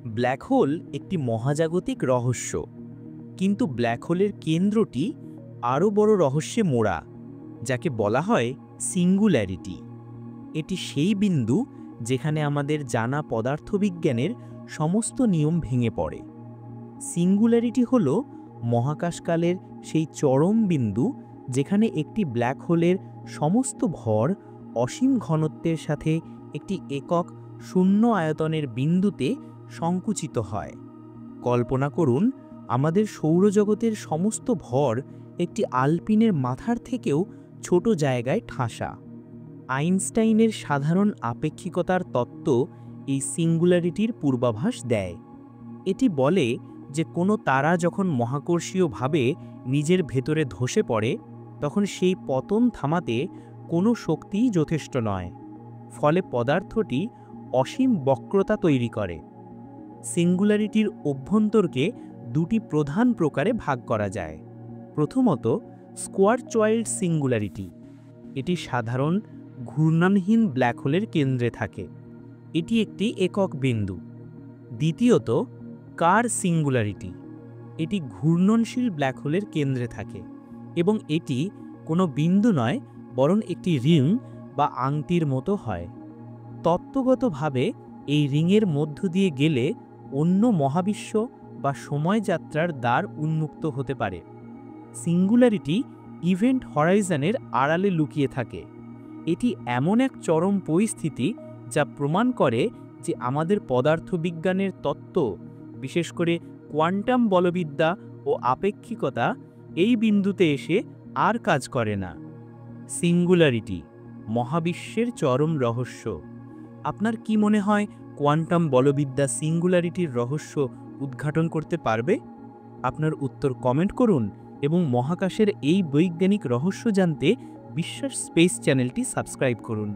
Black hole একটি মহাজাগতিক রহস্য, কিন্তু ব্ল্যাক হোলের কেন্দ্রটি আরও বড় রহস্যে মোড়া, যাকে বলা হয় সিঙ্গুল্যারিটি। এটি সেই বিন্দু যেখানে আমাদের জানা পদার্থবিজ্ঞানের সমস্ত নিয়ম ভেঙে পড়ে। সিঙ্গুল্যারিটি হল মহাকাশকালের সেই চরম বিন্দু যেখানে একটি ব্ল্যাক হোলের সমস্ত ভর অসীম ঘনত্বের সাথে একটি একক শূন্য আয়তনের বিন্দুতে সংকুচিত হয়। কল্পনা করুন, আমাদের সৌরজগতের সমস্ত ভর একটি আলপিনের মাথার থেকেও ছোট জায়গায় ঠাসা। আইনস্টাইনের সাধারণ আপেক্ষিকতার তত্ত্ব এই সিঙ্গুল্যারিটির পূর্বাভাস দেয়। এটি বলে যে কোনো তারা যখন মহাকর্ষীয়ভাবে নিজের ভেতরে ধসে পড়ে, তখন সেই পতন থামাতে কোনো শক্তিই যথেষ্ট নয়। ফলে পদার্থটি অসীম বক্রতা তৈরি করে। সিঙ্গুল্যারিটির অভ্যন্তরকে দুটি প্রধান প্রকারে ভাগ করা যায়। প্রথমত, স্কোয়ারচয়েল্ড সিঙ্গুল্যারিটি। এটি সাধারণ ঘূর্ণনহীন ব্ল্যাক হোলের কেন্দ্রে থাকে। এটি একটি একক বিন্দু। দ্বিতীয়ত, কার সিঙ্গুল্যারিটি। এটি ঘূর্ণনশীল ব্ল্যাক হোলের কেন্দ্রে থাকে এবং এটি কোনো বিন্দু নয়, বরং একটি রিং বা আংটির মতো হয়। তত্ত্বগতভাবে এই রিংয়ের মধ্য দিয়ে গেলে অন্য মহাবিশ্ব বা সময়যাত্রার দ্বার উন্মুক্ত হতে পারে। সিঙ্গুল্যারিটি ইভেন্ট হরাইজনের আড়ালে লুকিয়ে থাকে। এটি এমন এক চরম পরিস্থিতি যা প্রমাণ করে যে আমাদের পদার্থবিজ্ঞানের তত্ত্ব, বিশেষ করে কোয়ান্টাম বলবিদ্যা ও আপেক্ষিকতা, এই বিন্দুতে এসে আর কাজ করে না। সিঙ্গুল্যারিটি মহাবিশ্বের চরম রহস্য। আপনার কি মনে হয় কোয়ান্টাম বলবিদ্যা সিঙ্গুল্যারিটির রহস্য উদ্ঘাটন করতে পারবে? আপনার উত্তর কমেন্ট করুন এবং মহাকাশের এই বৈজ্ঞানিক রহস্য জানতে বিশ্বাস স্পেস চ্যানেলটি সাবস্ক্রাইব করুন।